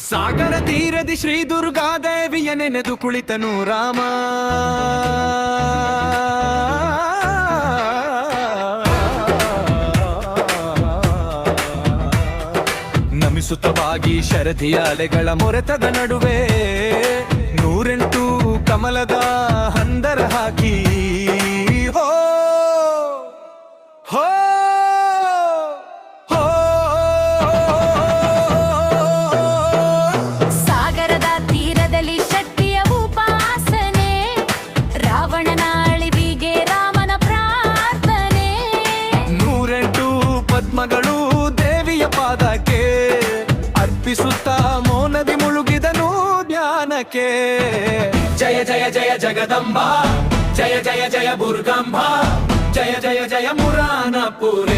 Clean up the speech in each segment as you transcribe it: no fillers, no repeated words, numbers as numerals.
ಸಾಗರ ತೀರದಿ ಶ್ರೀ ದುರ್ಗಾದೇವಿಯ ನೆನೆದು ಕುಳಿತನು ರಾಮ. ನಮಿಸುತ್ತವಾಗಿ ಶರದಿಯ ಅಲೆಗಳ ಮೊರೆತದ ನಡುವೆ 108 ಕಮಲದ ಹಂದರ ಹಾಕಿ ಹೋ ಹೋ ಸಾಗರದ ತೀರದಲ್ಲಿ ಶಕ್ತಿಯ ಉಪಾಸನೆ, ರಾವಣನ ಅಳಿವಿಗೆ ರಾಮನ ಪ್ರಾರ್ಥನೆ. 108 ಪದ್ಮಗಳು ದೇವಿಯ ಪಾದಕ್ಕೆ ಅರ್ಪಿಸುತ್ತ ಮೌನದಿ ಮುಳುಗಿದನು ಜ್ಞಾನಕ್ಕೆ. ಜಯ ಜಯ ಜಯ ಜಗದಂಬಾ, ಜಯ ಜಯ ಜಯ ದುರ್ಗಾಂಬಾ, ಜಯ ಜಯ ಜಯ ಮುರಾನಪುರೇಶ್ವರಿ.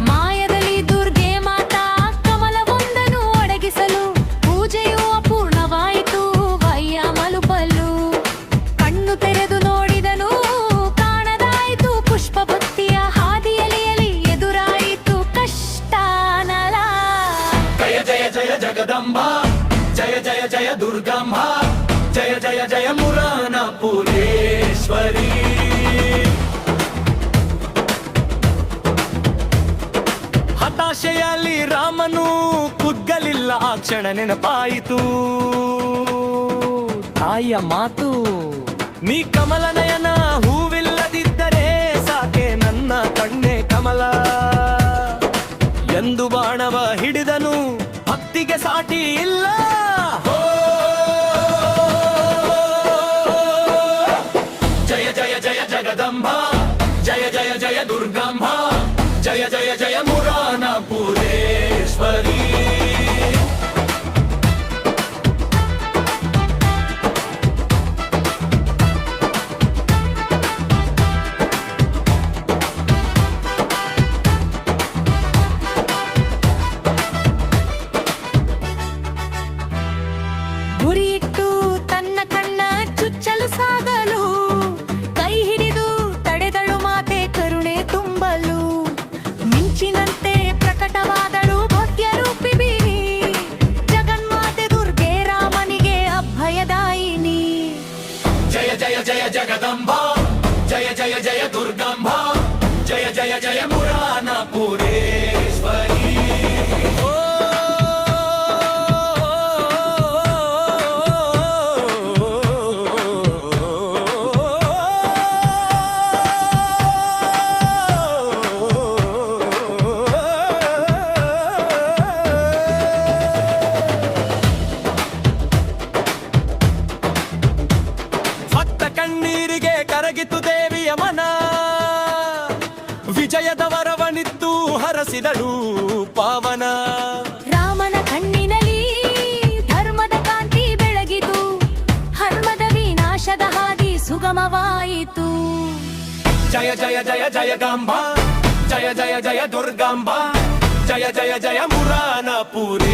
ಮಾಯದಲ್ಲಿ ದುರ್ಗೆ ಮಾತಾ ಕಮಲವೊಂದನ್ನು ಒಡಗಿಸಲು ಪೂಜೆಯು ಅಪೂರ್ಣವಾಯಿತು ವಯ್ಯ ಮಲುಪಲು. ಕಣ್ಣು ತೆರೆದು ನೋಡಿದನು ಕಾಣದಾಯಿತು ಪುಷ್ಪ ಭಕ್ತಿಯ ಹಾದಿಯಲಿಯಲಿ ಎದುರಾಯಿತು ಕಷ್ಟನಲ. ಜಯ ಜಯ ಜಯ ಜಗದಂಬಾ, ಜಯ ಜಯ ಜಯ ದುರ್ಗಾಂಬಾ, ಜಯ ಜಯ ಜಯ ಮುರಾನಪುರೇಶ್ವರಿ. ಹತಾಶೆಯಲ್ಲಿ ರಾಮನು ಕುಗ್ಗಲಿಲ್ಲ, ಆ ಕ್ಷಣ ನೆನಪಾಯಿತು ತಾಯಿಯ ಮಾತು. ನೀ ಕಮಲ ನಯನ ಹೂವಿಲ್ಲದಿದ್ದರೆ ಸಾಕೆ ನನ್ನ ಕಣ್ಣೆ ಕಮಲ ಎಂದು ಬಾಣವ ಹಿಡಿದನು. ಭಕ್ತಿಗೆ ಸಾಟಿ ಇಲ್ಲ. ಜಯ ಜಯ ಜಯ ಜಗದಂಬಾ, ಜಯ ಜಯ ಜಯ ದುರ್ಗಾಂಬಾ, ಜಯ ಜಯ ಜಯ ಮುರಾನಪುರೇಶ್ವರಿ. ಗುರಿಯಿಟ್ಟು ತನ್ನ ಕಣ್ಣ ಚುಚ್ಚಲು ಸಾಗಲು ಕೈ ಹಿಡಿದು ತಡೆದಳು ಮಾತೆ ಕರುಣೆ ತುಂಬಲು. ಮಿಂಚಿನಂತೆ ಪ್ರಕಟವಾದಳು ಭವ್ಯರೂಪಿ ಬೀನಿ, ಜಗನ್ಮಾತೆ ದುರ್ಗೆ ರಾಮನಿಗೆ ಅಭಯದಾಯಿನಿ. ಜಯ ಜಯ ಜಯ ಜಗದಂಬಾ, ಜಯ ಜಯ ಜಯ ದುರ್ಗಾಂಬಾ, ಜಯ ಜಯ ಜಯ ಮುರಾನಪುರೇಶ್ವರಿ. ಕಣ್ಣೀರಿಗೆ ಕರಗಿತು ದೇವಿಯ ಮನ, ವಿಜಯದ ವರವನಿತ್ತು ಹರಸಿದಳು ಪಾವನ. ರಾಮನ ಕಣ್ಣಿನಲ್ಲಿ ಧರ್ಮದ ಕಾಂತಿ ಬೆಳಗಿತು, ಧರ್ಮದ ವಿನಾಶದ ಹಾದಿ ಸುಗಮವಾಯಿತು. ಜಯ ಜಯ ಜಯ ಜಯಗಾಂಬಾ, ಜಯ ಜಯ ಜಯ ದುರ್ಗಾಂಬಾ, ಜಯ ಜಯ ಜಯ ಮುರಾನಪುರೇಶ್ವರಿ.